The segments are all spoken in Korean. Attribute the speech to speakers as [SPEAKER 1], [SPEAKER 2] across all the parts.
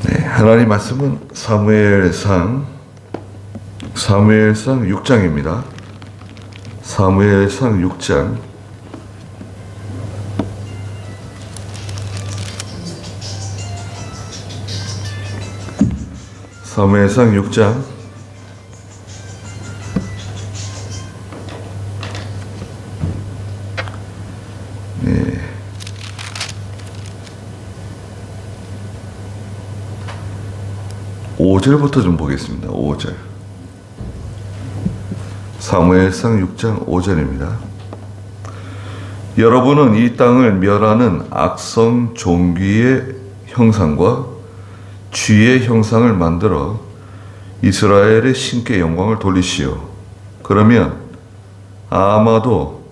[SPEAKER 1] 네, 하나님 말씀은 사무엘상 6장입니다. 사무엘상 6장. 사무엘상 6장 5절부터 좀 보겠습니다. 5절. 사무엘상 6장 5절입니다. 여러분은 이 땅을 멸하는 악성 종귀의 형상과 쥐의 형상을 만들어 이스라엘의 신께 영광을 돌리시오. 그러면 아마도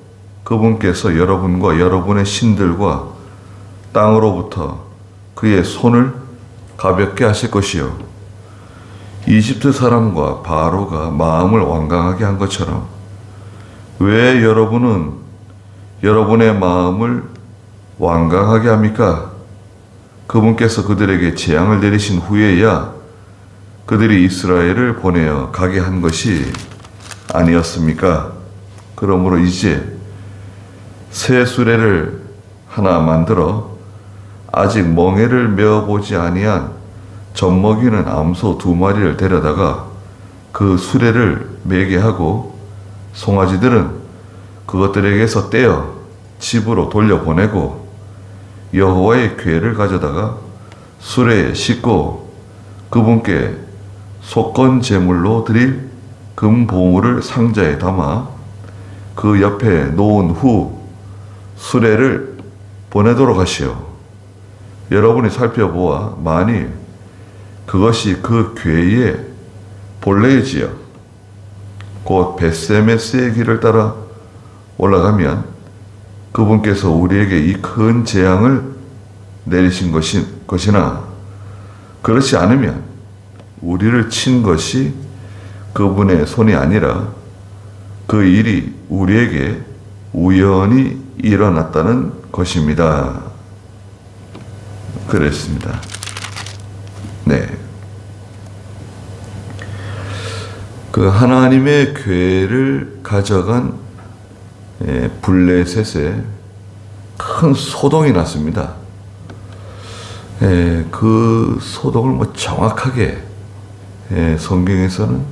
[SPEAKER 1] 그분께서 여러분과 여러분의 신들과 땅으로부터 그의 손을 가볍게 하실 것이요. 이집트 사람과 바로가 마음을 완강하게 한 것처럼 왜 여러분은 여러분의 마음을 완강하게 합니까? 그분께서 그들에게 재앙을 내리신 후에야 그들이 이스라엘을 보내어 가게 한 것이 아니었습니까? 그러므로 이제 새 수레를 하나 만들어 아직 멍에를 메어보지 아니한 젖먹이는 암소 2마리를 데려다가 그 수레를 매게 하고 송아지들은 그것들에게서 떼어 집으로 돌려보내고 여호와의 궤를 가져다가 수레에 싣고 그분께 속건 제물로 드릴 금보물을 상자에 담아 그 옆에 놓은 후 수레를 보내도록 하시오. 여러분이 살펴보아 만일 그것이 그 궤의 본래이지요. 곧 벳세메스의 길을 따라 올라가면 그분께서 우리에게 이 큰 재앙을 내리신 것이나 그렇지 않으면 우리를 친 것이 그분의 손이 아니라 그 일이 우리에게 우연히 일어났다는 것입니다. 그랬습니다. 네. 그 하나님의 궤를 가져간 블레셋에 큰 소동이 났습니다. 그 소동을 정확하게 성경에서는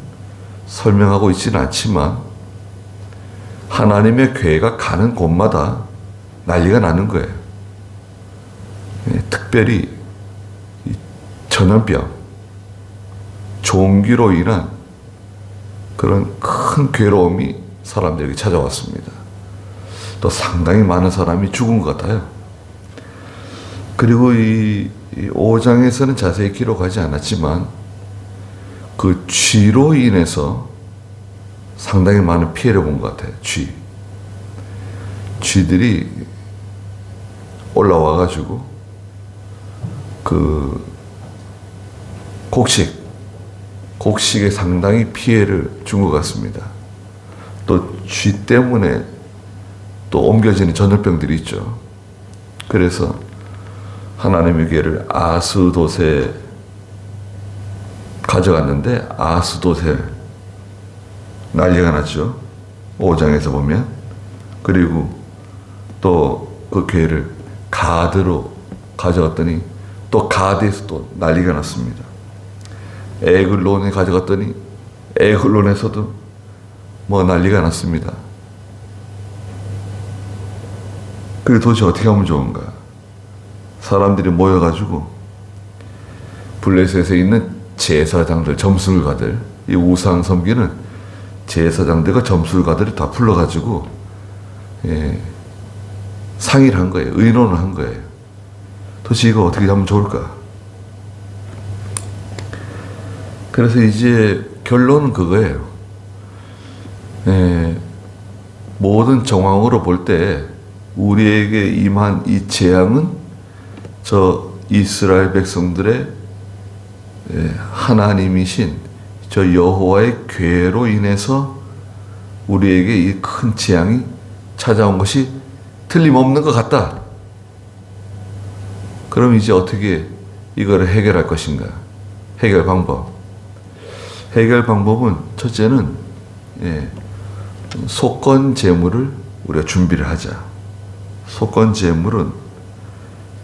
[SPEAKER 1] 설명하고 있지는 않지만 하나님의 궤가 가는 곳마다 난리가 나는 거예요. 특별히 전염병, 종기로 인한 그런 큰 괴로움이 사람들에게 찾아왔습니다. 또 상당히 많은 사람이 죽은 것 같아요. 그리고 이 5장에서는 자세히 기록하지 않았지만 그 쥐로 인해서 상당히 많은 피해를 본 것 같아요. 쥐들이 올라와가지고 그 곡식에 상당히 피해를 준 것 같습니다. 또 쥐 때문에 또 옮겨지는 전염병들이 있죠. 그래서 하나님의 궤를 아스돗에 가져갔는데 아스돗에 난리가 났죠. 5장에서 보면. 그리고 또 그 궤를 가드로 가져갔더니 또 가드에서 또 난리가 났습니다. 에글론에 가져갔더니 에글론에서도 뭐 난리가 났습니다. 그래 도대체 어떻게 하면 좋은가? 사람들이 모여가지고 블레셋에 있는 제사장들, 점술가들, 이 우상 섬기는 제사장들과 점술가들을 다 불러가지고 상의를 한 거예요. 의논을 한 거예요. 도대체 이거 어떻게 하면 좋을까? 그래서 이제 결론은 그거예요. 모든 정황으로 볼 때 우리에게 임한 이 재앙은 저 이스라엘 백성들의 하나님이신 저 여호와의 궤로 인해서 우리에게 이 큰 재앙이 찾아온 것이 틀림없는 것 같다. 그럼 이제 어떻게 이거를 해결할 것인가? 해결 방법. 해결 방법은 첫째는 속건 제물을 우리가 준비를 하자. 속건 제물은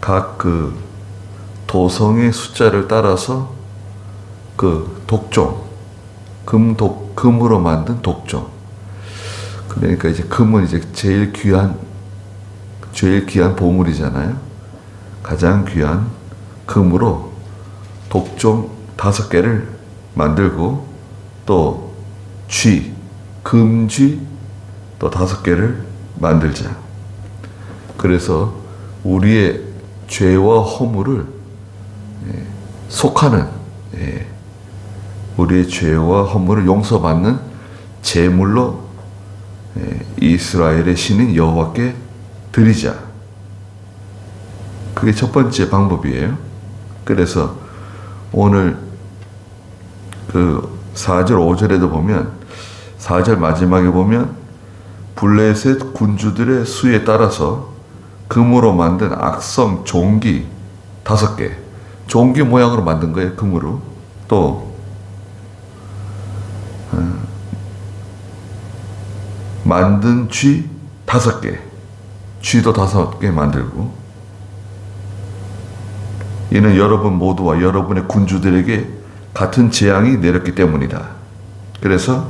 [SPEAKER 1] 각 그 도성의 숫자를 따라서 그 독종, 금으로 만든 독종. 그러니까 이제 금은 이제 제일 귀한 보물이잖아요. 가장 귀한 금으로 독종 5개를 만들고 또 금쥐 또 5개를 만들자. 그래서 우리의 죄와 허물을 속하는, 우리의 죄와 허물을 용서받는 제물로 이스라엘의 신인 여호와께 드리자. 그게 첫 번째 방법이에요. 그래서 오늘 그 4절 5절에도 보면, 4절 마지막에 보면 블레셋 군주들의 수에 따라서 금으로 만든 악성 종기 5개, 종기 모양으로 만든 거예요. 금으로. 또 만든 쥐 5개, 쥐도 5개 만들고, 이는 여러분 모두와 여러분의 군주들에게 같은 재앙이 내렸기 때문이다. 그래서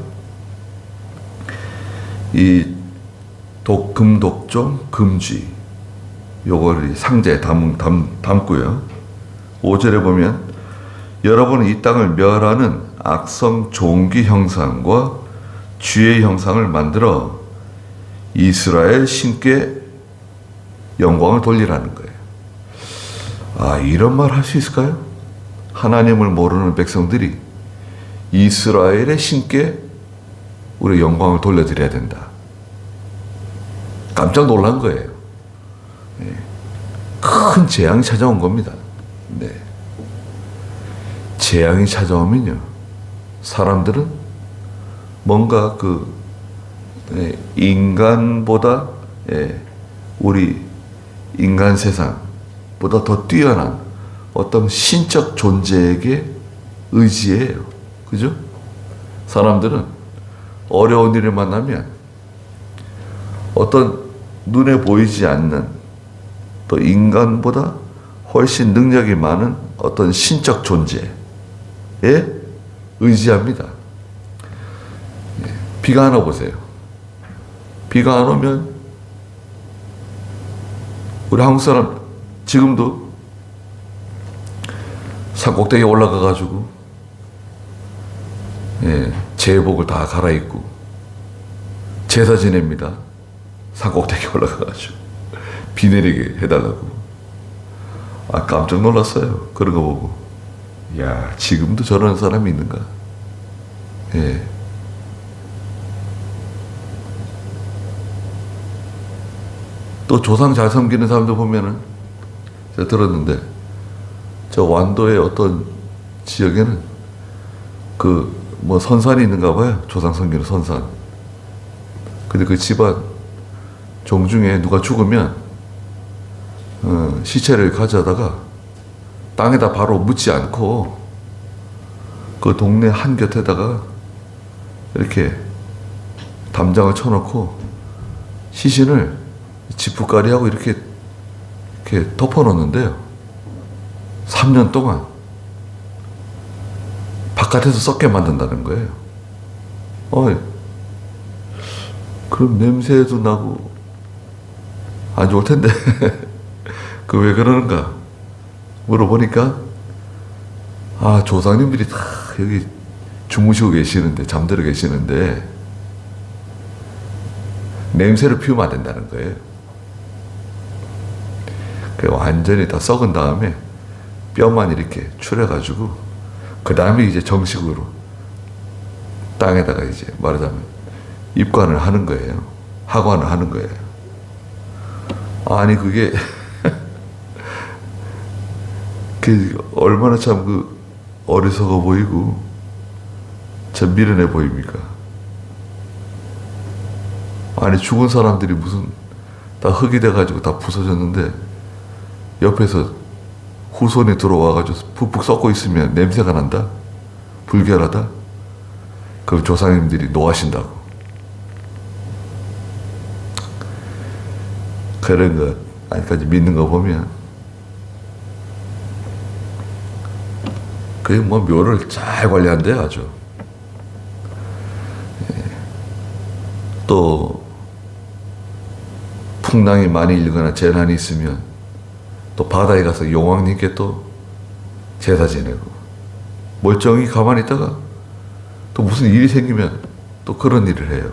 [SPEAKER 1] 이 금독종, 금쥐 요걸 상자에 담고요. 5절에 보면 여러분은 이 땅을 멸하는 악성 종기 형상과 쥐의 형상을 만들어 이스라엘 신께 영광을 돌리라는 거예요. 아, 이런 말 할 수 있을까요? 하나님을 모르는 백성들이 이스라엘의 신께 우리 영광을 돌려드려야 된다. 깜짝 놀란 거예요. 큰 재앙이 찾아온 겁니다. 네. 재앙이 찾아오면요, 사람들은 뭔가 인간보다, 우리 인간 세상보다 더 뛰어난 어떤 신적 존재에게 의지해요. 그죠? 사람들은 어려운 일을 만나면 어떤 눈에 보이지 않는, 또 인간보다 훨씬 능력이 많은 어떤 신적 존재에 의지합니다. 비가 안 오보세요. 비가 안 오면 우리 한국 사람 지금도 산 꼭대기에 올라가 가지고 제복을 다 갈아입고 제사 지냅니다. 산 꼭대기에 올라가 가지고 비 내리게 해달라고. 아, 깜짝 놀랐어요. 그런 거 보고. 야, 지금도 저런 사람이 있는가? 또 조상 잘 섬기는 사람들 보면은, 제가 들었는데, 저 완도의 어떤 지역에는 선산이 있는가 봐요. 조상 섬기는 선산. 근데 그 집안 종중에 누가 죽으면 시체를 가져다가 땅에다 바로 묻지 않고 그 동네 한곁에다가 이렇게 담장을 쳐놓고 시신을 지푸가리하고 이렇게 덮어놓는데요. 3년 동안 바깥에서 썩게 만든다는 거예요. 그럼 냄새도 나고 안 좋을 텐데 그 왜 그러는가 물어보니까, 아, 조상님들이 다 여기 주무시고 계시는데, 잠들어 계시는데 냄새를 피우면 안 된다는 거예요. 완전히 다 썩은 다음에 뼈만 이렇게 추려가지고 그 다음에 이제 정식으로 땅에다가 이제 말하자면 입관을 하는 거예요. 하관을 하는 거예요. 아니 그게 얼마나 참 어리석어 보이고 참 미련해 보입니까? 아니 죽은 사람들이 무슨 다 흙이 돼가지고 다 부서졌는데 옆에서 후손이 들어와가지고 푹푹 썩고 있으면 냄새가 난다? 불결하다? 그럼 조상님들이 노하신다고. 그런 것 아직까지 믿는 거 보면 그게 뭐 묘를 잘 관리한대요 아주. 또 풍랑이 많이 일거나 재난이 있으면 또 바다에 가서 용왕님께 또 제사 지내고, 멀쩡히 가만히 있다가 또 무슨 일이 생기면 또 그런 일을 해요.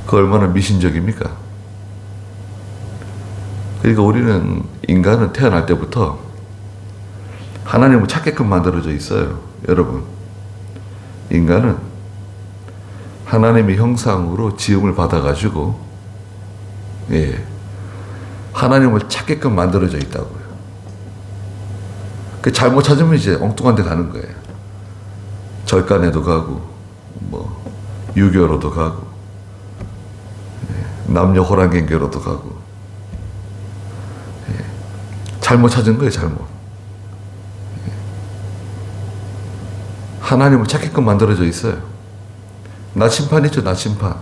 [SPEAKER 1] 그 얼마나 미신적입니까? 그러니까 우리는, 인간은 태어날 때부터 하나님을 찾게끔 만들어져 있어요. 여러분, 인간은 하나님의 형상으로 지음을 받아가지고 하나님을 찾게끔 만들어져 있다고요. 그 잘못 찾으면 이제 엉뚱한 데 가는 거예요. 절간에도 가고 뭐 유교로도 가고 남녀 호랑갱교로도 가고 잘못 찾은 거예요. 잘못. 하나님을 찾게끔 만들어져 있어요. 나침판 있죠. 나침판.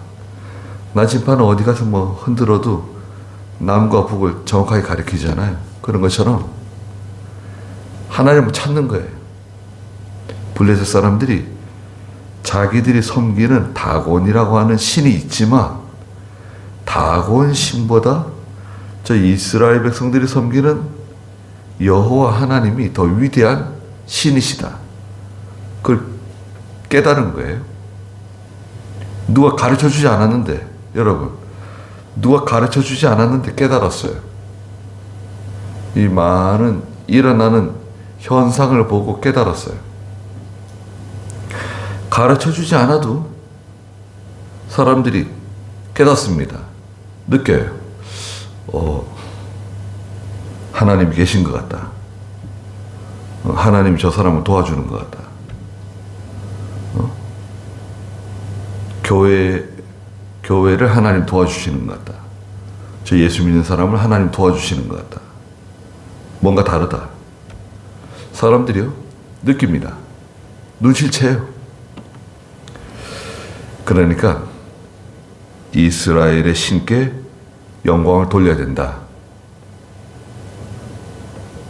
[SPEAKER 1] 나침판은 어디 가서 뭐 흔들어도 남과 북을 정확하게 가리키잖아요. 그런 것처럼 하나님을 찾는 거예요. 블레셋 사람들이 자기들이 섬기는 다곤이라고 하는 신이 있지만 다곤 신보다 저 이스라엘 백성들이 섬기는 여호와 하나님이 더 위대한 신이시다. 그걸 깨달은 거예요. 누가 가르쳐주지 않았는데, 여러분, 누가 가르쳐주지 않았는데 깨달았어요. 이 많은 일어나는 현상을 보고 깨달았어요. 가르쳐주지 않아도 사람들이 깨닫습니다. 느껴요. 하나님이 계신 것 같다. 하나님이 저 사람을 도와주는 것 같다. 교회를 하나님 도와주시는 것 같다. 저 예수 믿는 사람을 하나님 도와주시는 것 같다. 뭔가 다르다. 사람들이요, 느낍니다. 눈치채요. 그러니까 이스라엘의 신께 영광을 돌려야 된다.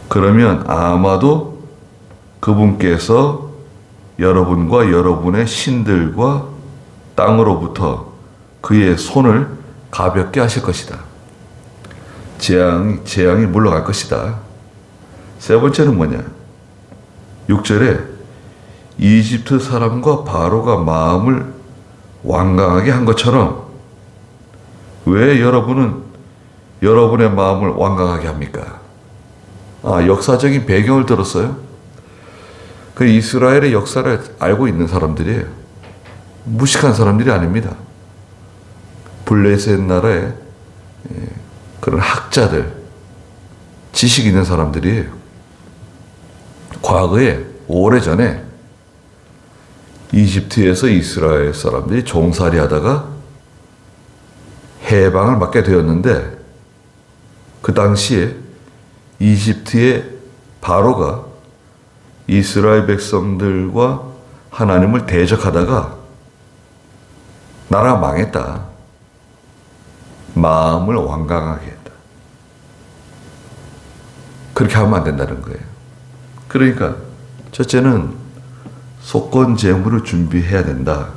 [SPEAKER 1] 그러면 아마도 그분께서 여러분과 여러분의 신들과 땅으로부터 그의 손을 가볍게 하실 것이다. 재앙이 물러갈 것이다. 세 번째는 뭐냐? 6절에 이집트 사람과 바로가 마음을 완강하게 한 것처럼 왜 여러분은 여러분의 마음을 완강하게 합니까? 역사적인 배경을 들었어요. 그 이스라엘의 역사를 알고 있는 사람들이에요. 무식한 사람들이 아닙니다. 블레셋 나라의 그런 학자들, 지식 있는 사람들이에요. 과거에 오래전에 이집트에서 이스라엘 사람들이 종살이 하다가 해방을 받게 되었는데, 그 당시에 이집트의 바로가 이스라엘 백성들과 하나님을 대적하다가 나라가 망했다. 마음을 완강하게 했다. 그렇게 하면 안 된다는 거예요. 그러니까 첫째는 속건 제물을 준비해야 된다.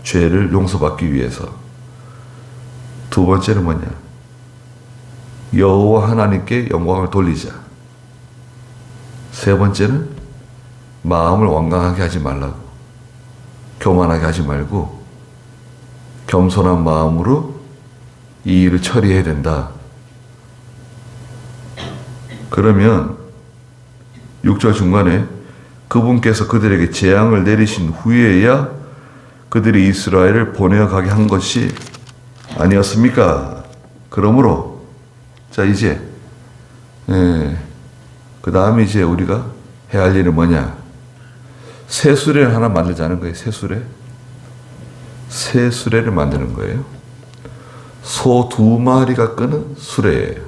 [SPEAKER 1] 죄를 용서받기 위해서. 두 번째는 뭐냐? 여호와 하나님께 영광을 돌리자. 세 번째는 마음을 완강하게 하지 말라고. 교만하게 하지 말고 겸손한 마음으로 이 일을 처리해야 된다. 그러면 6절 중간에 그분께서 그들에게 재앙을 내리신 후에야 그들이 이스라엘을 보내어 가게 한 것이 아니었습니까? 그러므로 자 이제 그 다음에 이제 우리가 해야 할 일은 뭐냐? 새 수레를 하나 만들자는 거예요. 새 수레. 새 수레를 만드는 거예요. 소 2마리가 끄는 수레예요.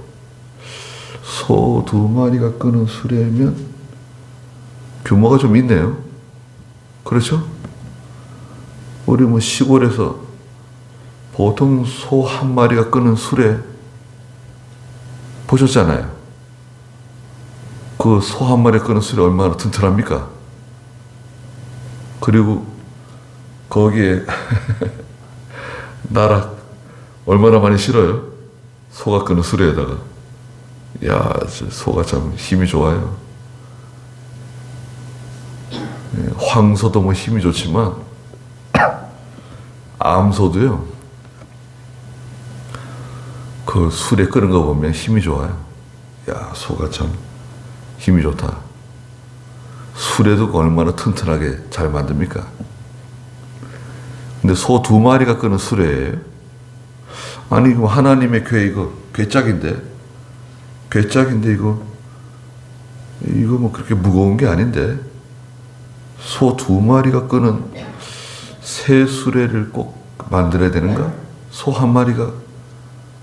[SPEAKER 1] 소 2마리가 끄는 수레면 규모가 좀 있네요. 그렇죠? 우리 뭐 시골에서 보통 소 1마리가 끄는 수레 보셨잖아요. 그 소 1마리 끄는 수레 얼마나 튼튼합니까? 그리고 거기에 나락 얼마나 많이 실어요? 소가 끄는 수레에다가. 야, 소가 참 힘이 좋아요. 황소도 뭐 힘이 좋지만 암소도요. 그 수레 끄는 거 보면 힘이 좋아요. 야, 소가 참 힘이 좋다. 수레도 얼마나 튼튼하게 잘 만듭니까? 근데 소 2마리가 끄는 수레예요. 아니, 이거 하나님의 궤, 이거 궤짝인데 이거 뭐 그렇게 무거운 게 아닌데 소 2마리가 끄는 새 수레를 꼭 만들어야 되는가? 소 1마리가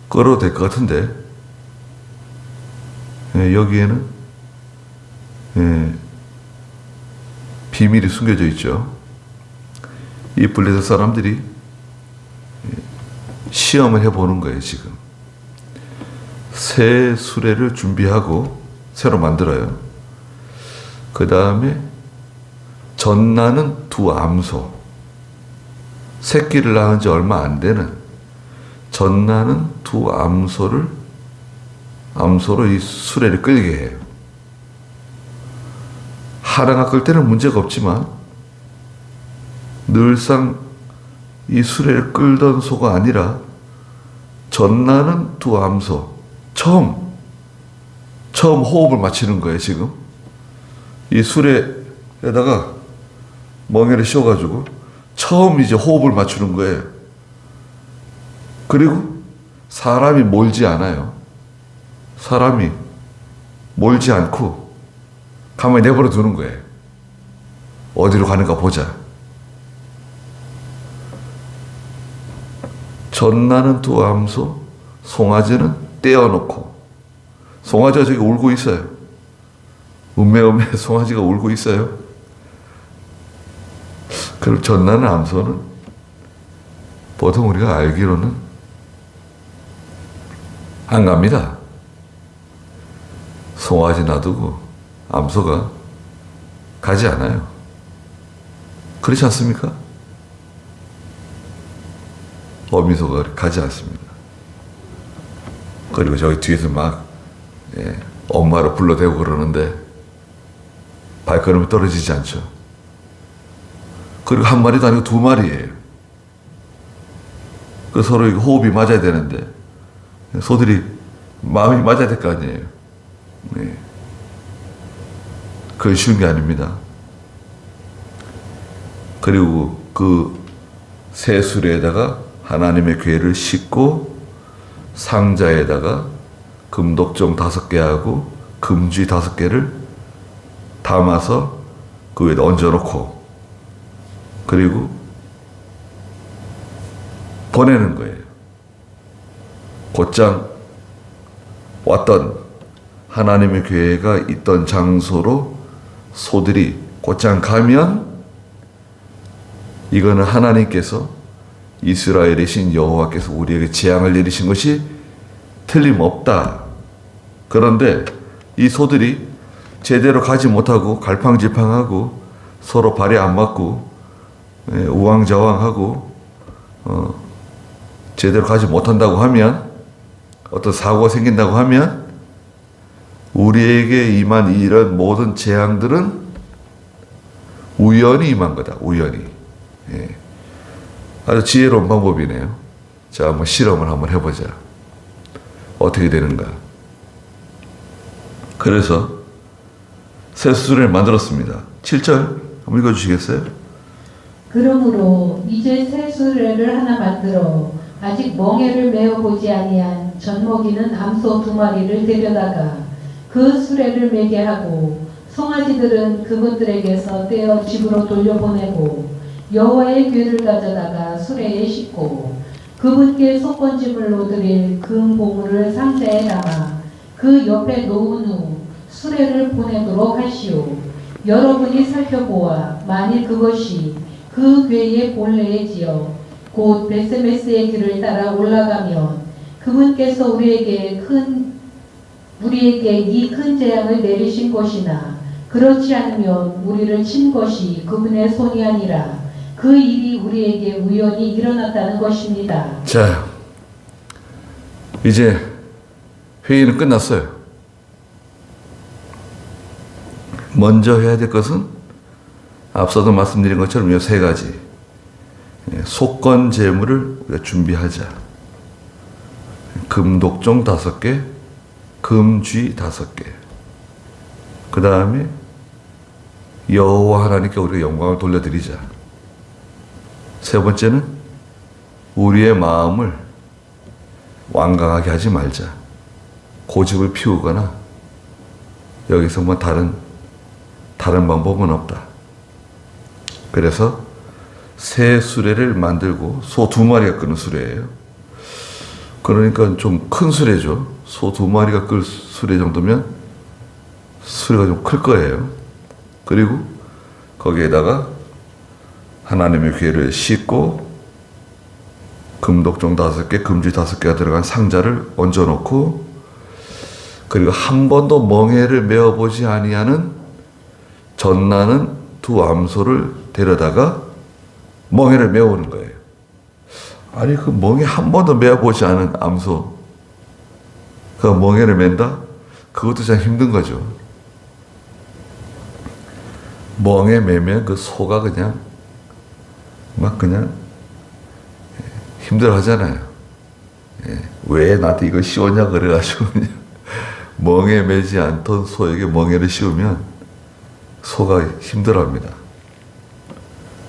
[SPEAKER 1] 끌어도 될 것 같은데. 여기에는 비밀이 숨겨져 있죠. 이 블레셋 사람들이 시험을 해보는 거예요. 지금 새 수레를 준비하고 새로 만들어요. 그 다음에 젖나는 2 암소, 새끼를 낳은 지 얼마 안 되는 젖나는 2 암소로 이 수레를 끌게 해요. 하나가 끌 때는 문제가 없지만 늘상 이 수레를 끌던 소가 아니라 젖나는 2 암소, 처음 호흡을 맞추는 거예요. 지금 이 수레에다가 멍에를 씌워가지고 처음 이제 호흡을 맞추는 거예요. 그리고 사람이 몰지 않아요. 사람이 몰지 않고 가만히 내버려 두는 거예요. 어디로 가는가 보자. 젖나는 2 암소, 송아지는 떼어놓고. 송아지가 저기 울고 있어요. 음메음메 송아지가 울고 있어요. 그럼 젖나는 암소는 보통 우리가 알기로는 안 갑니다. 송아지 놔두고 암소가 가지 않아요. 그렇지 않습니까? 어미소가 가지 않습니다. 그리고 저기 뒤에서 막 엄마를 불러대고 그러는데 발걸음이 떨어지지 않죠. 그리고 1마리도 아니고 2마리예요. 그 서로 호흡이 맞아야 되는데 소들이 마음이 맞아야 될 거 아니에요. 그건 쉬운 게 아닙니다. 그리고 그 새 수레에다가 하나님의 궤를 싣고 상자에다가 금독정 5개하고 금쥐 5개를 담아서 그 위에 얹어놓고 그리고 보내는 거예요. 곧장 왔던 하나님의 궤가 있던 장소로 소들이 곧장 가면 이거는 하나님께서 이스라엘의 신 여호와께서 우리에게 재앙을 내리신 것이 틀림없다. 그런데 이 소들이 제대로 가지 못하고 갈팡질팡하고 서로 발이 안 맞고 우왕좌왕하고 제대로 가지 못한다고 하면 어떤 사고가 생긴다고 하면 우리에게 임한 이런 모든 재앙들은 우연히 임한 거다. 우연히. 아주 지혜로운 방법이네요. 자, 한번 실험을 한번 해보자. 어떻게 되는가. 그래서 새 수레를 만들었습니다. 7절 한번 읽어주시겠어요?
[SPEAKER 2] 그러므로 이제 새 수레를 하나 만들어 아직 멍에를 메어보지 아니한 젖먹이는 암소 2마리를 데려다가 그 수레를 매게 하고 송아지들은 그분들에게서 떼어 집으로 돌려보내고 여호와의 궤를 가져다가 수레에 싣고 그분께 속건지물로 드릴 금 보물을 상자에 담아 그 그 옆에 놓은 후 수레를 보내도록 하시오. 여러분이 살펴보아 만일 그것이 그 궤의 본래의 지역 곧 베세메스의 길을 따라 올라가면 그분께서 우리에게 이 큰 재앙을 내리신 것이나 그렇지 않으면 우리를 친 것이 그분의 손이 아니라 그 일이 우리에게 우연히 일어났다는 것입니다.
[SPEAKER 1] 자, 이제 회의는 끝났어요. 먼저 해야 될 것은 앞서도 말씀드린 것처럼 이 세 가지. 속건 제물을 우리가 준비하자. 금독종 5개, 금쥐 5개. 그 다음에 여호와 하나님께 우리가 영광을 돌려드리자. 세 번째는 우리의 마음을 완강하게 하지 말자. 고집을 피우거나 여기서 뭐 다른 방법은 없다. 그래서 새 수레를 만들고 소 2마리가 끄는 수레예요. 그러니까 좀 큰 수레죠. 소 2마리가 끌 수레 정도면 수레가 좀 클 거예요. 그리고 거기에다가 하나님의 궤를 싣고 금독종 5개, 금쥐 5개가 들어간 상자를 얹어놓고 그리고 한 번도 멍에를 메어보지 아니하는 전나는 2 암소를 데려다가 멍에를 메우는 거예요. 아니 그 멍에 한 번도 메어보지 않은 암소 그 멍에를 맨다? 그것도 참 힘든 거죠. 멍에 매면 그 소가 그냥 힘들어 하잖아요. 왜 나한테 이걸 씌웠냐 그래가지고 그냥 멍에 매지 않던 소에게 멍에를 씌우면 소가 힘들어 합니다.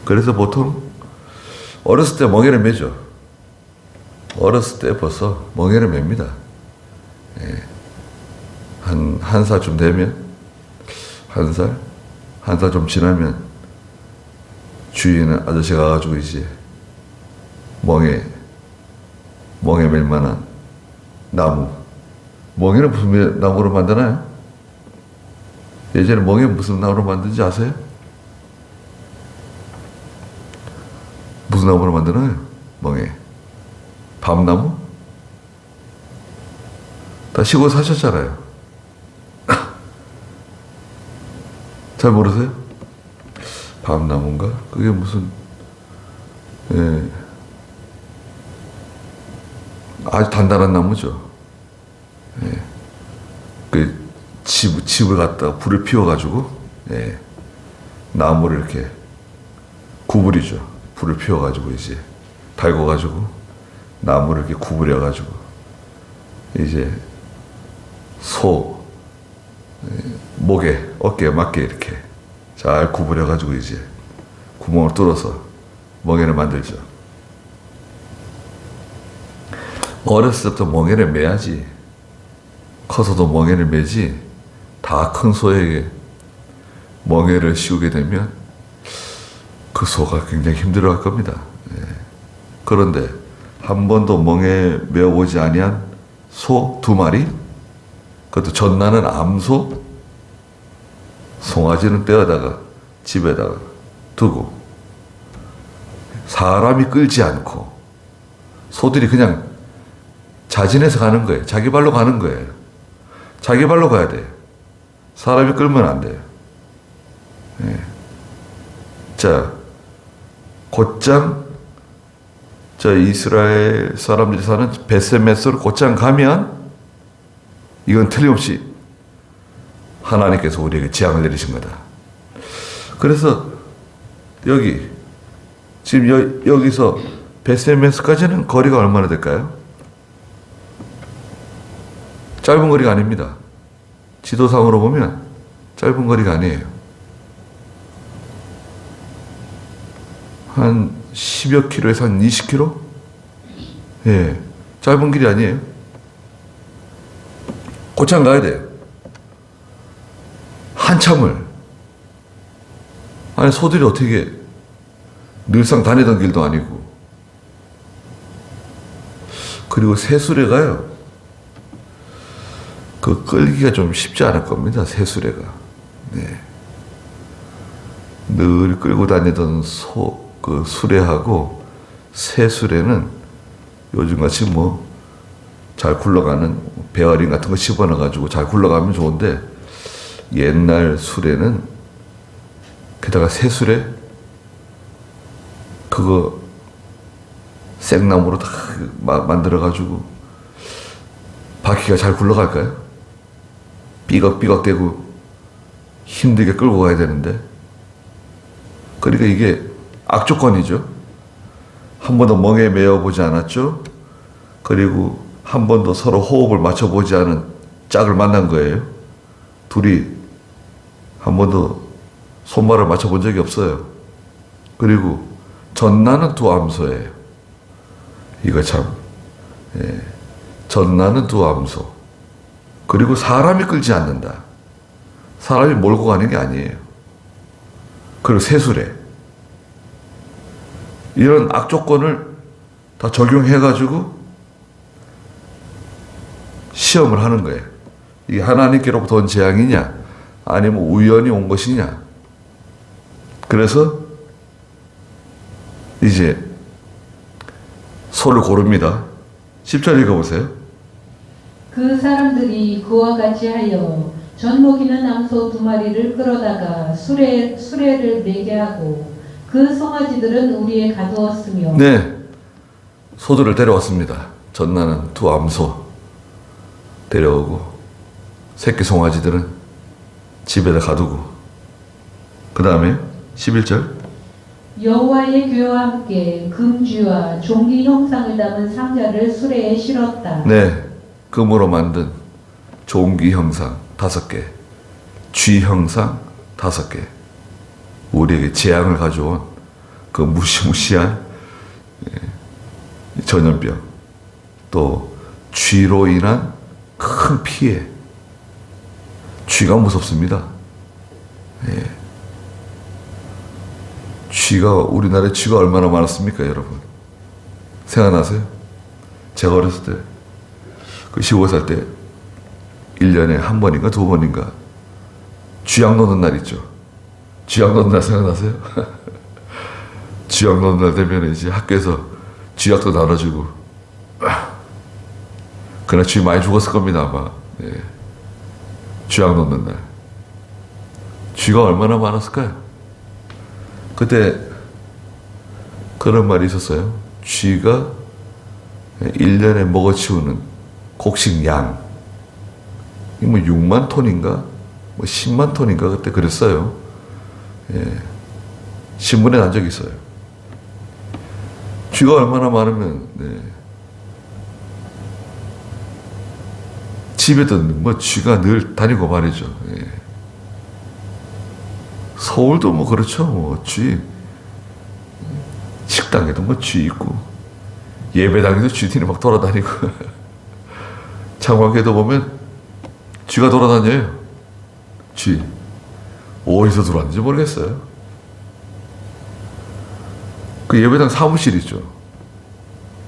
[SPEAKER 1] 그래서 보통 어렸을 때 멍에를 매죠. 어렸을 때 벌써 멍에를 맵니다. 한 살쯤 되면 한 살 좀 지나면 주위에는 아저씨가 가가지고 이제 멍에 맬 만한 나무. 멍에는 무슨 나무로 만드나요? 예전에 멍에 무슨 나무로 만든지 아세요? 무슨 나무로 만드나요? 멍에. 밤나무? 다 시골 사셨잖아요. 잘 모르세요? 밤나무인가? 그게 무슨, 아주 단단한 나무죠. 그 집을 갖다가 불을 피워가지고, 나무를 이렇게 구부리죠. 불을 피워가지고 이제 달궈가지고 나무를 이렇게 구부려가지고 이제 소 목에 어깨에 맞게 이렇게 잘 구부려가지고 이제 구멍을 뚫어서 멍에를 만들죠. 어렸을 때부터 멍에를 매야지. 커서도 멍에를 매지. 다 큰 소에게 멍에를 씌우게 되면 그 소가 굉장히 힘들어할 겁니다. 그런데 한 번도 멍에 메어보지 아니한 소 2마리, 그것도 전나는 암소, 송아지는 떼어다가 집에다가 두고 사람이 끌지 않고 소들이 그냥 자진해서 가는 거예요. 자기 발로 가는 거예요. 자기 발로 가야 돼요. 사람이 끌면 안 돼요. 자, 곧장 저 이스라엘 사람들이 사는 베세메스로 곧장 가면 이건 틀림없이 하나님께서 우리에게 재앙을 내리신 거다. 그래서 여기 지금 여기서 베세메스까지는 거리가 얼마나 될까요? 짧은 거리가 아닙니다. 지도상으로 보면 짧은 거리가 아니에요. 한 10여 킬로에서 한 20킬로? 예. 짧은 길이 아니에요. 곧장 가야 돼요. 한참을. 아니, 소들이 어떻게 늘상 다니던 길도 아니고. 그리고 새수레가요. 그 끌기가 좀 쉽지 않을 겁니다. 새수레가. 네. 늘 끌고 다니던 그 수레하고 새수레는 요즘같이 뭐 잘 굴러가는 베어링 같은 거 집어넣어가지고 잘 굴러가면 좋은데, 옛날 수레는 게다가 새수레 그거 생나무로 다 만들어가지고 바퀴가 잘 굴러갈까요? 삐걱삐걱대고 힘들게 끌고 가야 되는데, 그러니까 이게 악조건이죠. 한 번도 멍에 매어보지 않았죠. 그리고 한 번도 서로 호흡을 맞춰보지 않은 짝을 만난 거예요. 둘이 한 번도 손발을 맞춰본 적이 없어요. 그리고 전나는 두 암소예요. 이거 참, 예. 전나는 두 암소. 그리고 사람이 끌지 않는다. 사람이 몰고 가는 게 아니에요. 그리고 새수레. 이런 악조건을 다 적용해가지고 시험을 하는 거예요. 이게 하나님께로부터 온 재앙이냐, 아니면 우연히 온 것이냐. 그래서 이제 소를 고릅니다. 10절 읽어보세요.
[SPEAKER 2] 그 사람들이 그와 같이 하여 젖먹이는 암소 2마리를 끌어다가 수레를 매게 하고 그 송아지들은 우리에 가두었으며.
[SPEAKER 1] 네, 소들을 데려왔습니다. 전나는 두 암소 데려오고 새끼 송아지들은 집에다 가두고, 그 다음에 11절
[SPEAKER 2] 여호와의 교와 함께 금쥐와 종기 형상을 담은 상자를 수레에 실었다.
[SPEAKER 1] 네, 금으로 만든 종기 형상 5개, 쥐 형상 5개, 우리에게 재앙을 가져온 그 무시무시한 전염병, 또 쥐로 인한 큰 피해. 쥐가 무섭습니다. 예. 우리나라에 쥐가 얼마나 많았습니까, 여러분? 생각나세요? 제가 어렸을 때, 그 15살 때 1년에 한 번인가 2번인가 쥐약 놓는 날 있죠. 쥐약 놓는 날 생각나세요? 쥐약 놓는 날 되면 이제 학교에서 쥐약도 나눠주고, 그날 쥐 많이 죽었을 겁니다, 아마. 네. 쥐약 놓는 날. 쥐가 얼마나 많았을까요? 그때 그런 말이 있었어요. 쥐가 1년에 먹어치우는 곡식 양, 뭐 6만 톤인가? 뭐 10만 톤인가? 그때 그랬어요. 예. 신문에 난 적이 있어요. 쥐가 얼마나 많으면, 네. 집에도 뭐 쥐가 늘 다니고 말이죠. 예. 서울도 뭐 그렇죠. 뭐 쥐. 식당에도 뭐 쥐 있고, 예배당에도 쥐들이 막 돌아다니고, 창밖에도 보면 쥐가 돌아다녀요. 쥐. 어디서 들어왔는지 모르겠어요. 그 예배당 사무실 있죠.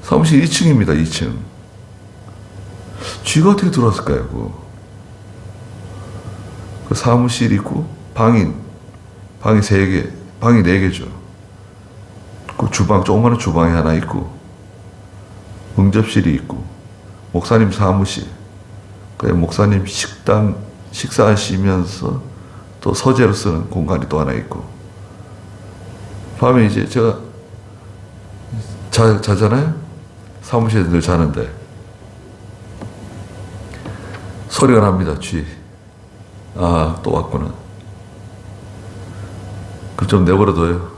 [SPEAKER 1] 사무실 2층입니다. 2층. 쥐가 어떻게 들어왔을까요? 그 사무실 있고, 방이 3개, 방이 4개죠. 그 주방, 조그마한 주방이 하나 있고, 응접실이 있고, 목사님 사무실, 그 목사님 식당, 식사하시면서 또 서재로 쓰는 공간이 또 하나 있고, 밤에 이제 제가 자잖아요? 사무실에 늘 자는데, 소리가 납니다, 쥐. 아, 또 왔구나. 그럼 좀 내버려둬요.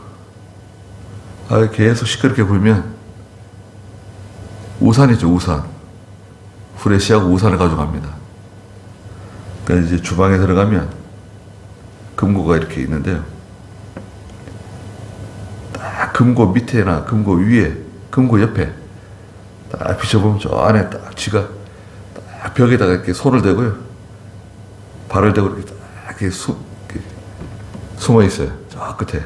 [SPEAKER 1] 아, 계속 시끄럽게 불면, 우산이죠, 우산. 후레쉬하고 우산을 가져갑니다. 그러니까 이제 주방에 들어가면 금고가 이렇게 있는데요. 딱 금고 밑에나 금고 위에, 금고 옆에 딱 비춰보면 저 안에 딱 쥐가 딱 벽에다가 이렇게 손을 대고요. 발을 대고 이렇게 딱 이렇게 숨어 있어요. 저 끝에.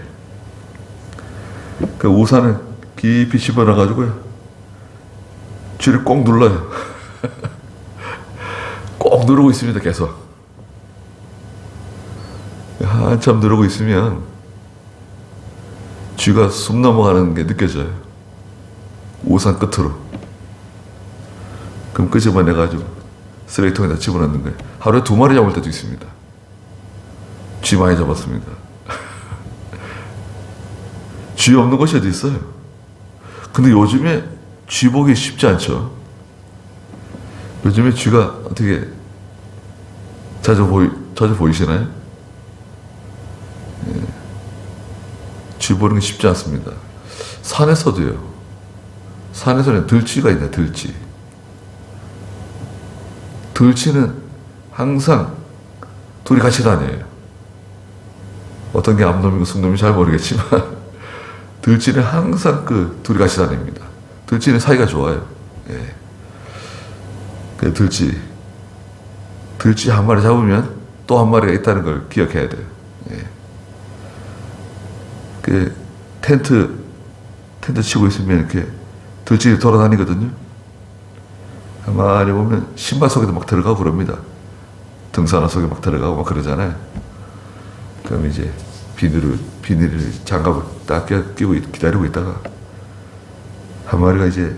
[SPEAKER 1] 그 우산을 깊이 집어넣어가지고요. 쥐를 꼭 눌러요. 꼭 꼭 누르고 있습니다. 계속 한참 누르고 있으면 쥐가 숨 넘어가는 게 느껴져요. 우산 끝으로. 그럼 끄집어내가지고 쓰레기통에다 집어넣는 거예요. 하루에 2마리 잡을 때도 있습니다. 쥐 많이 잡았습니다. 쥐 없는 곳이 어디 있어요? 근데 요즘에 쥐 보기 쉽지 않죠. 요즘에 쥐가 어떻게 자주 보이시나요? 예. 쥐 보는 게 쉽지 않습니다. 산에서도요. 산에서는 들쥐가 있네, 들쥐. 들쥐는 항상 둘이 같이 다녀요. 어떤 게 암놈이고 숙놈인지 잘 모르겠지만 들쥐는 항상 둘이 같이 다닙니다. 들쥐는 사이가 좋아요. 예. 그 들쥐 한 마리 잡으면 또 한 마리가 있다는 걸 기억해야 돼요. 예. 그 텐트 치고 있으면 이렇게 들쥐 돌아다니거든요. 가만히 보면 신발 속에도 막 들어가고 그럽니다. 등산화 속에 막 들어가고 막 그러잖아요. 그럼 이제 비닐을 장갑을 딱 끼고 기다리고 있다가 한 마리가 이제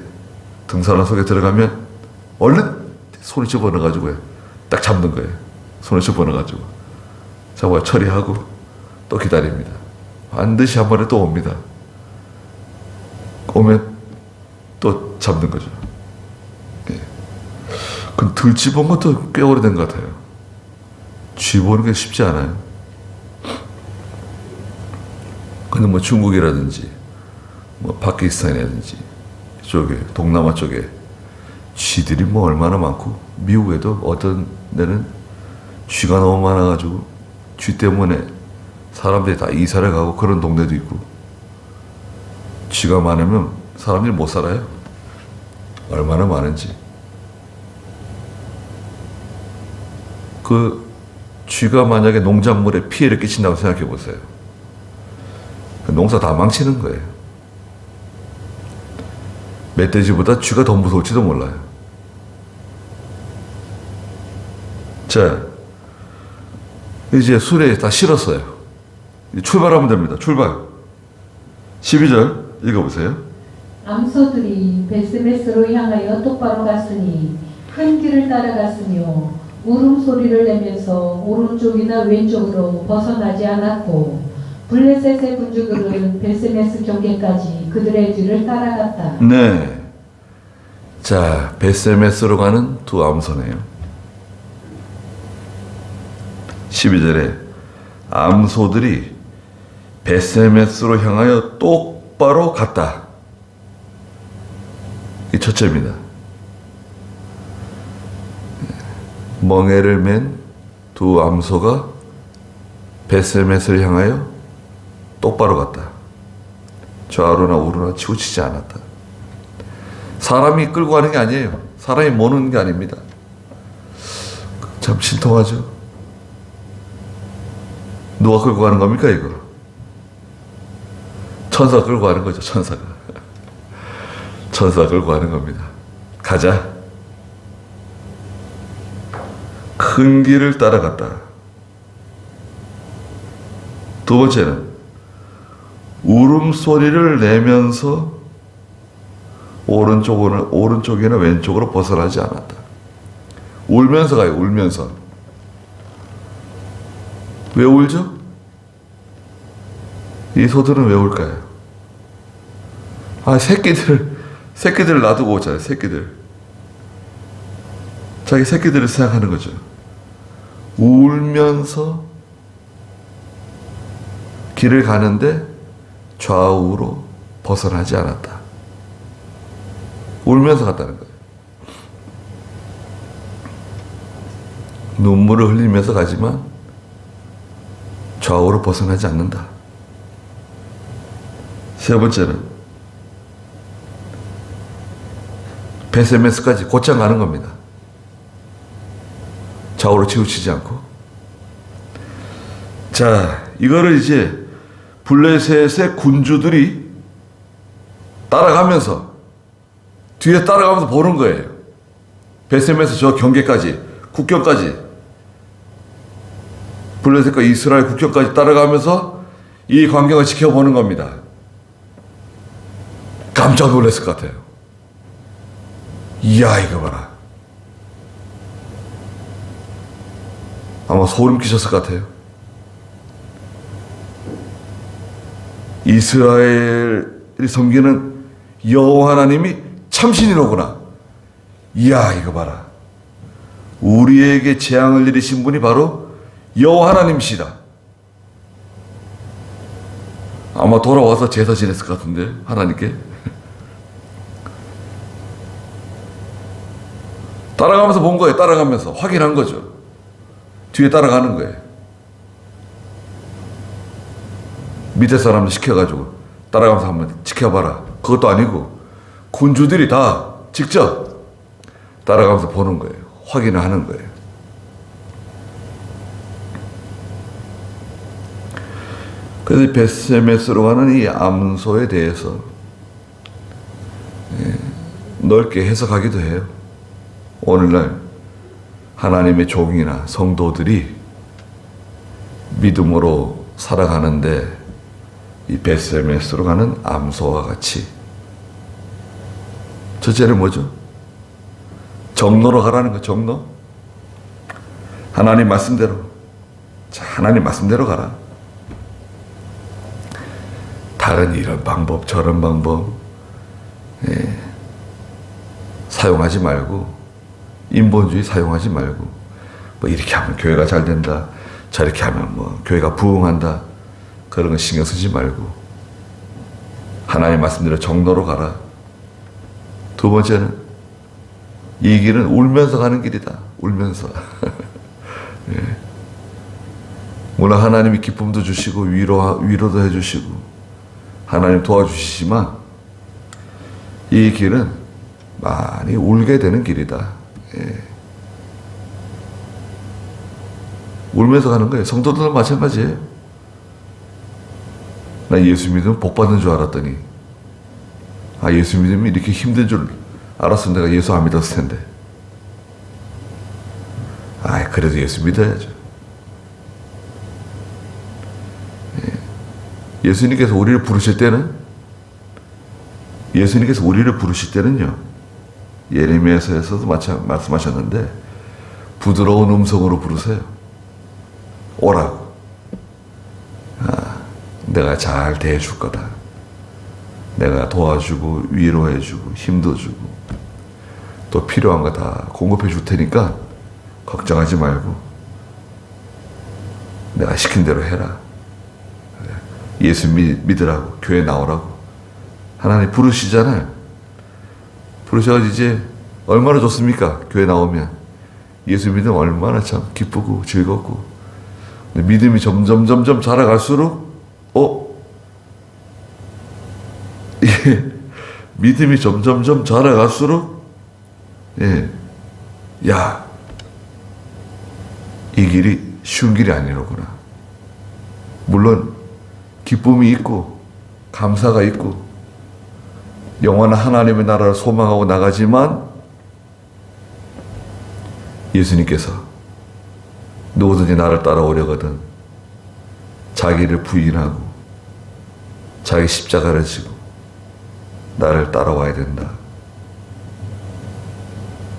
[SPEAKER 1] 등산화 속에 들어가면 얼른 손을 집어넣어가지고 딱 잡는 거예요. 손을 집어넣어가지고 잡아 처리하고 또 기다립니다. 반드시 한 마리 또 옵니다. 오면 또 잡는 거죠. 예. 그럼 들쥐 본 것도 꽤 오래된 것 같아요. 쥐 보는 게 쉽지 않아요. 근데 뭐 중국이라든지 뭐 파키스탄이라든지 이쪽에 동남아 쪽에 쥐들이 뭐 얼마나 많고, 미국에도 어떤 데는 쥐가 너무 많아가지고 쥐 때문에 사람들이 다 이사를 가고 그런 동네도 있고. 쥐가 많으면 사람들이 못 살아요. 얼마나 많은지. 그 쥐가 만약에 농작물에 피해를 끼친다고 생각해 보세요. 농사 다 망치는 거예요. 멧돼지보다 쥐가 더 무서울지도 몰라요. 자, 이제 수레 다 실었어요. 출발하면 됩니다. 출발. 12절 읽어보세요.
[SPEAKER 2] 암소들이 베스메스로 향하여 똑바로 갔으니 큰 길을 따라갔으며 울음소리를 내면서 오른쪽이나 왼쪽으로 벗어나지 않았고, 블레셋의 군주들은 베스메스 경계까지 그들의 뒤를 따라갔다.
[SPEAKER 1] 네. 자, 베스메스로 가는 두 암소네요. 12절에 암소들이 베스메스로 향하여 똑바로 갔다. 이 첫째입니다. 멍에를 맨 두 암소가 베스메스를 향하여 똑바로 갔다. 좌우로나 우로나 치우치지 않았다. 사람이 끌고 가는 게 아니에요. 사람이 모는 게 아닙니다. 참 신통하죠. 누가 끌고 가는 겁니까, 이거? 천사가 끌고 가는 거죠, 천사가. 천사가 끌고 가는 겁니다. 가자. 큰 길을 따라갔다. 두 번째는 울음소리를 내면서 오른쪽이나 왼쪽으로 벗어나지 않았다. 울면서 가요, 울면서. 왜 울죠? 이 소들은 왜 울까요? 새끼들을 놔두고 오잖아요, 새끼들. 자기 새끼들을 생각하는 거죠. 울면서 길을 가는데 좌우로 벗어나지 않았다. 울면서 갔다는 거예요. 눈물을 흘리면서 가지만 좌우로 벗어나지 않는다. 세 번째는 베스메스까지 곧장 가는 겁니다. 좌우로 치우치지 않고. 자, 이거를 이제 블레셋의 군주들이 뒤에 따라가면서 보는 거예요. 베스메스 저 경계까지 국경까지, 블레셋과 이스라엘 국경까지 따라가면서 이 광경을 지켜보는 겁니다. 깜짝 놀랐을 것 같아요. 이야, 이거 봐라. 아마 소름 끼쳤을 것 같아요. 이스라엘이 섬기는 여호와 하나님이 참신이로구나. 이야, 이거 봐라. 우리에게 재앙을 내리신 분이 바로 여호와 하나님이시다. 아마 돌아와서 제사 지냈을 것 같은데, 하나님께. 따라가면서 본 거예요. 따라가면서 확인한 거죠. 뒤에 따라가는 거예요. 밑에 사람들 시켜가지고 따라가면서 한번 지켜봐라. 그것도 아니고 군주들이 다 직접 따라가면서 보는 거예요. 확인을 하는 거예요. 그래서 베스메스로 가는 이 암소에 대해서 넓게 해석하기도 해요. 오늘날 하나님의 종이나 성도들이 믿음으로 살아가는데 이 베스메스로 가는 암소와 같이, 첫째는 뭐죠? 정로로 가라는 거. 정로. 하나님 말씀대로. 자, 하나님 말씀대로 가라. 다른 이런 방법 저런 방법 사용하지 말고, 인본주의 사용하지 말고, 뭐 이렇게 하면 교회가 잘 된다, 저렇게 하면 뭐 교회가 부흥한다, 그런 거 신경 쓰지 말고 하나님 말씀대로 정로로 가라. 두 번째는 이 길은 울면서 가는 길이다. 울면서. 예. 물론 하나님이 기쁨도 주시고 위로도 해주시고 하나님 도와주시지만 이 길은 많이 울게 되는 길이다. 예. 울면서 가는 거예요. 성도들은 마찬가지예요. 나 예수 믿으면 복 받는 줄 알았더니, 아, 예수 믿으면 이렇게 힘든 줄 알았으면 내가 예수 안 믿었을 텐데. 아, 그래도 예수 믿어야죠. 예. 예수님께서 우리를 부르실 때는요, 예레미야서에서도 말씀하셨는데, 부드러운 음성으로 부르세요. 오라고. 내가 잘 대해줄 거다. 내가 도와주고 위로해주고 힘도 주고 또 필요한 거 다 공급해 줄 테니까 걱정하지 말고 내가 시킨 대로 해라. 예수 믿으라고, 교회 나오라고 하나님 부르시잖아요. 부르셔가지고 이제 얼마나 좋습니까? 교회 나오면 예수 믿으면 얼마나 참 기쁘고 즐겁고, 믿음이 점점 자라갈수록 믿음이 점점 자라갈수록, 야, 이 길이 쉬운 길이 아니로구나. 물론 기쁨이 있고 감사가 있고 영원한 하나님의 나라를 소망하고 나가지만, 예수님께서 누구든지 나를 따라오려거든 자기를 부인하고 자기 십자가를 지고 나를 따라와야 된다.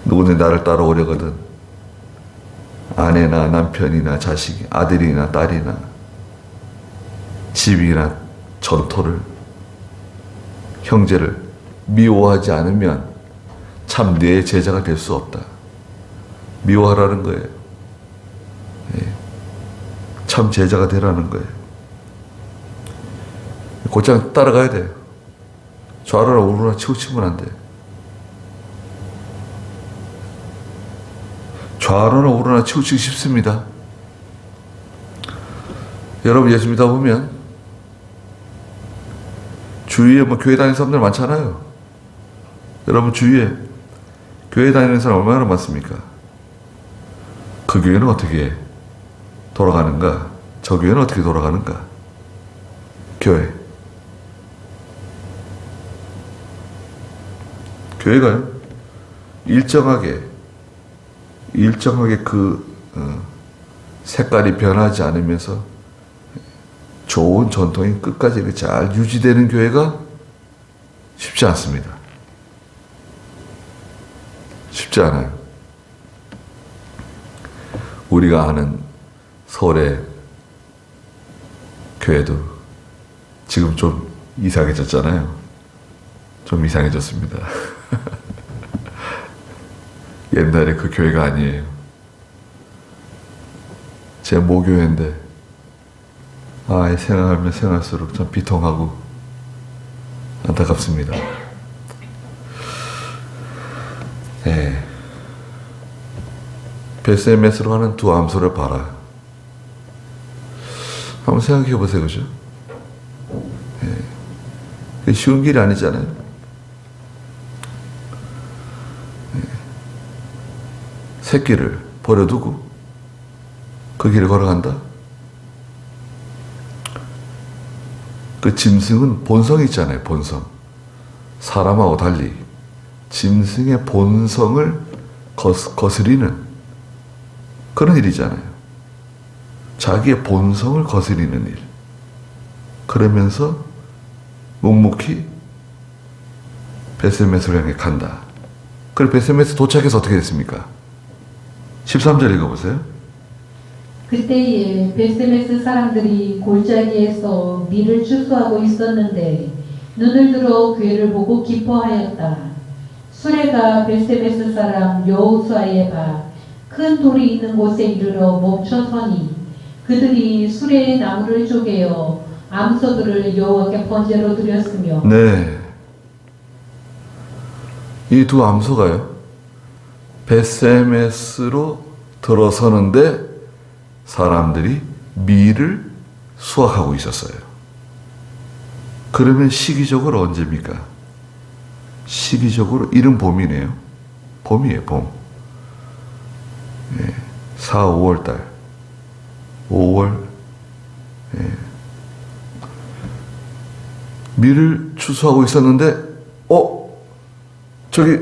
[SPEAKER 1] 누구든지 나를 따라오려거든 아내나 남편이나 자식, 아들이나 딸이나 집이나 전토를, 형제를 미워하지 않으면 참 내 제자가 될 수 없다. 미워하라는 거예요. 참 제자가 되라는 거예요. 곧장 따라가야 돼요. 좌로나 우로나 치우치면 안 돼. 좌로나 우로나 치우치기 쉽습니다. 여러분 예수 믿다 보면 주위에 뭐 교회 다니는 사람들 많잖아요. 여러분 주위에 교회 다니는 사람 얼마나 많습니까? 그 교회는 어떻게 돌아가는가? 저 교회는 어떻게 돌아가는가? 교회가요, 일정하게 일정하게 색깔이 변하지 않으면서 좋은 전통이 끝까지 이렇게 잘 유지되는 교회가 쉽지 않습니다. 쉽지 않아요. 우리가 아는 서울의 교회도 지금 좀 이상해졌잖아요. 좀 이상해졌습니다. 옛날에 그 교회가 아니에요. 제 모교회인데 생각하면 생각할수록 참 비통하고 안타깝습니다. 네. 베스엠에스로 가는 두 암소를 봐라. 한번 생각해 보세요, 그죠? 네. 쉬운 길이 아니잖아요. 네. 새끼를 버려두고 그 길을 걸어간다? 그 짐승은 본성이 있잖아요, 본성. 사람하고 달리 짐승의 본성을 거스리는 그런 일이잖아요. 자기의 본성을 거스리는 일. 그러면서 묵묵히 베스메스를 향해 간다. 그리고 베스메스 도착해서 어떻게 됐습니까? 13절 읽어보세요.
[SPEAKER 2] 그때에 베스메스 사람들이 골짜기에서 밀을 추수하고 있었는데 눈을 들어 괴를 보고 기뻐하였다. 수레가 베스메스 사람 여호수아의 바 큰 돌이 있는 곳에 이르러 멈춰서니 그들이 수레의 나무를 쪼개어 암소들을 여호와께 번제로 드렸으며.
[SPEAKER 1] 네, 이 두 암소가요 베스메스로 들어서는데 사람들이 밀을 수확하고 있었어요. 그러면 시기적으로 언제입니까? 시기적으로 이른 봄이네요. 봄이에요, 봄. 4, 5월 달. 5월. 밀을 추수하고 있었는데, 저기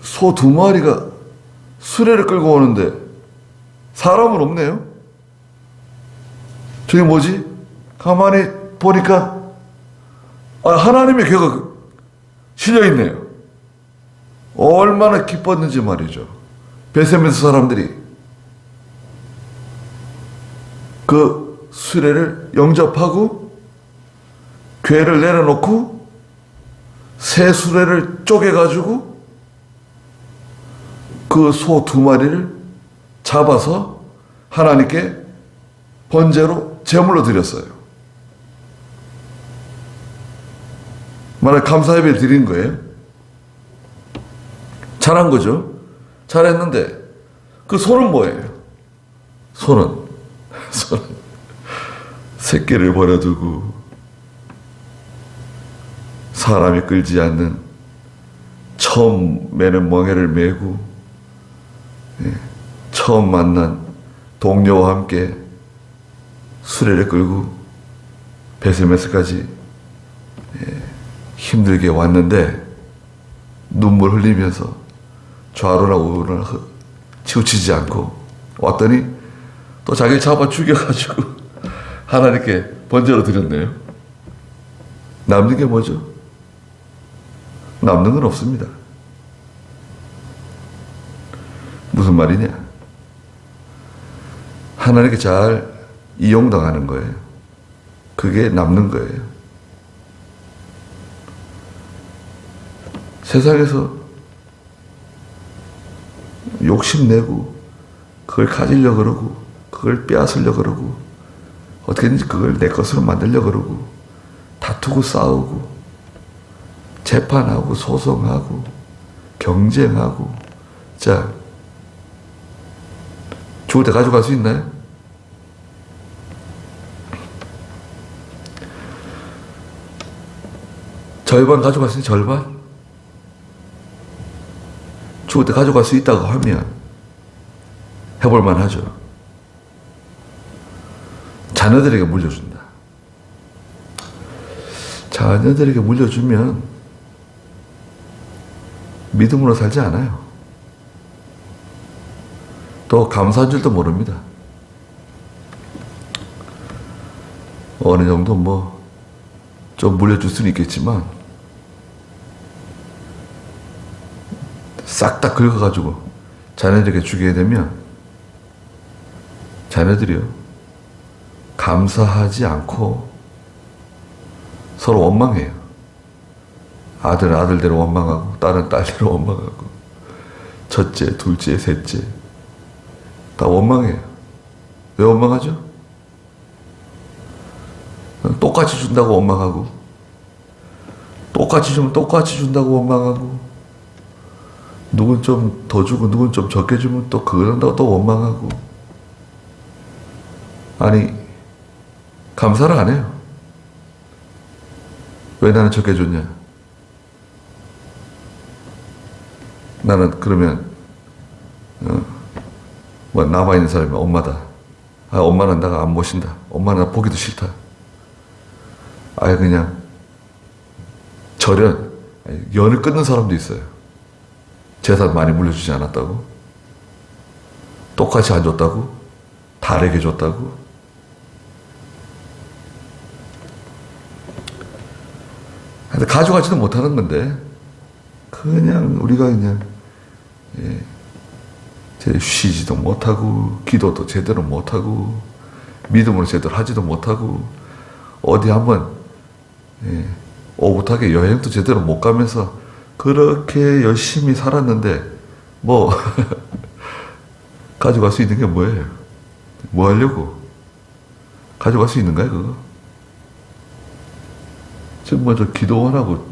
[SPEAKER 1] 소 2마리가 수레를 끌고 오는데 사람은 없네요. 저게 뭐지? 가만히 보니까 하나님의 괴가 실려있네요. 얼마나 기뻤는지 말이죠. 베세메스 사람들이 그 수레를 영접하고 괴를 내려놓고 새 수레를 쪼개가지고 그 소 2마리를 잡아서 하나님께 번제로 제물로 드렸어요. 만약 감사 예배를 드린 거예요. 잘한 거죠. 잘했는데 그 소는 뭐예요? 소는 새끼를 버려두고 사람이 끌지 않는 처음 매는 멍에를 메고 처음 만난 동료와 함께 수레를 끌고 베세메스까지 힘들게 왔는데 눈물 흘리면서 좌로나 우로나 치우치지 않고 왔더니 또 자기를 잡아 죽여가지고 하나님께 번제로 드렸네요. 남는 게 뭐죠? 남는 건 없습니다. 무슨 말이냐? 하나님께 잘 이용당하는 거예요. 그게 남는 거예요. 세상에서 욕심내고 그걸 가지려고 그러고 그걸 빼앗으려고 그러고 어떻게든지 그걸 내 것으로 만들려고 그러고 다투고 싸우고 재판하고 소송하고 경쟁하고 자 죽을 때 가져갈 수 있나요? 절반 가져갔으니 절반? 죽을 때 가져갈 수 있다고 하면 해볼만 하죠. 자녀들에게 물려준다. 자녀들에게 물려주면 믿음으로 살지 않아요. 또 감사한 줄도 모릅니다. 어느 정도 뭐 좀 물려줄 수는 있겠지만 싹 다 긁어가지고 자녀들에게 주게 되면 자녀들이요 감사하지 않고 서로 원망해요. 아들은 아들대로 원망하고 딸은 딸대로 원망하고 첫째, 둘째, 셋째 다 원망해요. 왜 원망하죠? 똑같이 준다고 원망하고 똑같이 주면 똑같이 준다고 원망하고 누군 좀 더 주고 누군 좀 적게 주면 또 그런다고 또 원망하고 아니 감사를 안 해요. 왜 나는 적게 줬냐? 나는 그러면 뭐 남아있는 사람이 엄마다. 아, 엄마는 내가 안 모신다. 엄마는 나 보기도 싫다. 아예 그냥 절연, 연을 끊는 사람도 있어요. 재산 많이 물려주지 않았다고, 똑같이 안 줬다고, 다르게 줬다고. 근데 가져가지도 못하는 건데 그냥 우리가 그냥 쉬지도 못하고 기도도 제대로 못하고 믿음으로 제대로 하지도 못하고 어디 한번 오붓하게 여행도 제대로 못 가면서 그렇게 열심히 살았는데 뭐 가져갈 수 있는 게 뭐예요? 뭐 하려고? 가져갈 수 있는가요 그거? 지금 뭐 저 기도원하고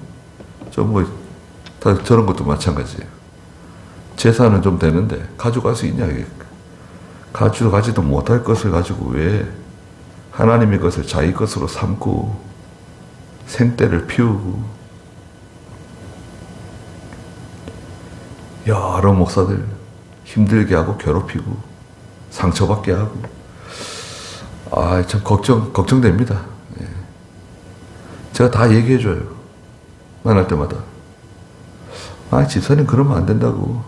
[SPEAKER 1] 다 저런 것도 마찬가지예요. 재산은 좀 되는데 가져갈 수 있냐 이게. 가져가지도 못할 것을 가지고 왜 하나님의 것을 자기 것으로 삼고 생떼를 피우고 여러 목사들 힘들게 하고 괴롭히고 상처받게 하고 참 걱정됩니다. 제가 다 얘기해줘요. 만날 때마다. 집사님 그러면 안 된다고.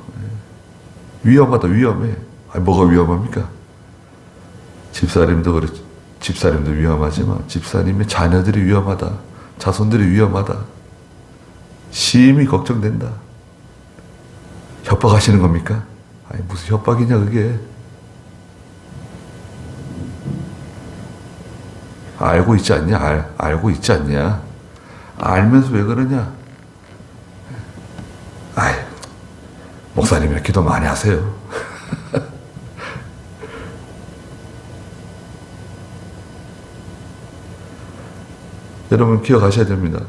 [SPEAKER 1] 위험하다, 위험해. 뭐가 위험합니까? 집사님도 위험하지만 집사님의 자녀들이 위험하다. 자손들이 위험하다. 심히 걱정된다. 협박하시는 겁니까? 무슨 협박이냐 그게. 알고 있지 않냐? 알고 있지 않냐? 알면서 왜 그러냐? 목사님이 기도 많이 하세요. 여러분 기억하셔야 됩니다.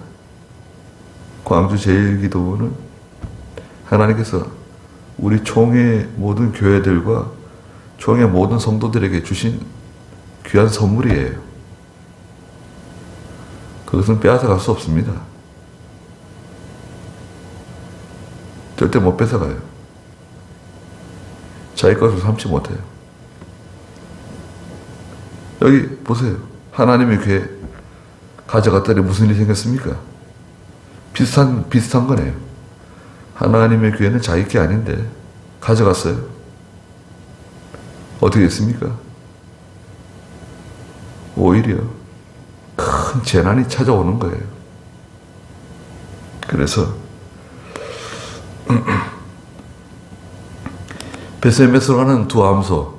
[SPEAKER 1] 광주 제일기도원은 하나님께서 우리 총회 모든 교회들과 총회 모든 성도들에게 주신 귀한 선물이에요. 그것은 빼앗아갈 수 없습니다. 절대 못 뺏어가요. 자기 것을 삼지 못해요. 여기 보세요. 하나님의 교회 가져갔더니 무슨 일이 생겼습니까? 비슷한 거네요. 하나님의 교회는 자기 게 아닌데 가져갔어요. 어떻게 했습니까? 오히려 큰 재난이 찾아오는 거예요. 그래서 베슬레헴에서 하는 두 암소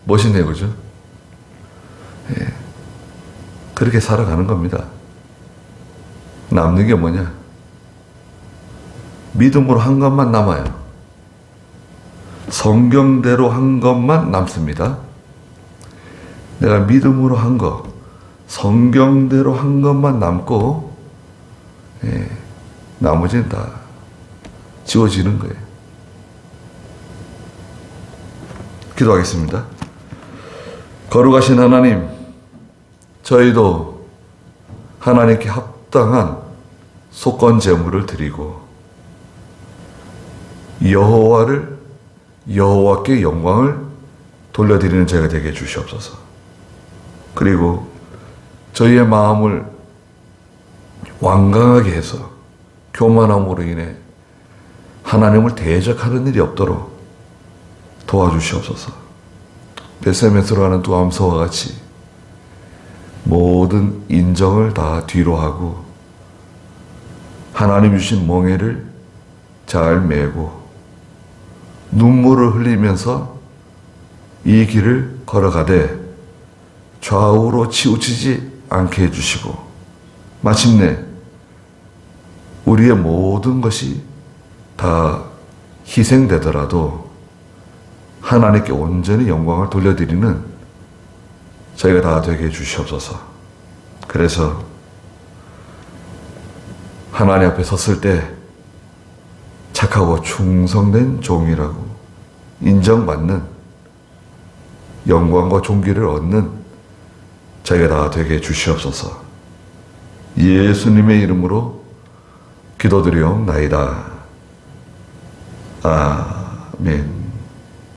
[SPEAKER 1] 멋있네요, 그죠? 그렇게 살아가는 겁니다. 남는 게 뭐냐? 믿음으로 한 것만 남아요. 성경대로 한 것만 남습니다. 내가 믿음으로 한 것, 성경대로 한 것만 남고, 나머지는 다 지워지는 거예요. 기도하겠습니다. 거룩하신 하나님, 저희도 하나님께 합당한 속건 제물을 드리고 여호와께 영광을 돌려드리는 저희가 되게 해주시옵소서. 그리고 저희의 마음을 완강하게 해서 교만함으로 인해 하나님을 대적하는 일이 없도록 도와주시옵소서. 베세메스로 하는 두 암소와 같이 모든 인정을 다 뒤로 하고 하나님 주신 멍에를 잘 메고 눈물을 흘리면서 이 길을 걸어가되 좌우로 치우치지 않게 해주시고 마침내 우리의 모든 것이 다 희생되더라도 하나님께 온전히 영광을 돌려드리는 저희가 다 되게 해주시옵소서. 그래서 하나님 앞에 섰을 때 착하고 충성된 종이라고 인정받는 영광과 존귀를 얻는 저희가 다 되게 해주시옵소서. 예수님의 이름으로 기도드리옵나이다. 아멘.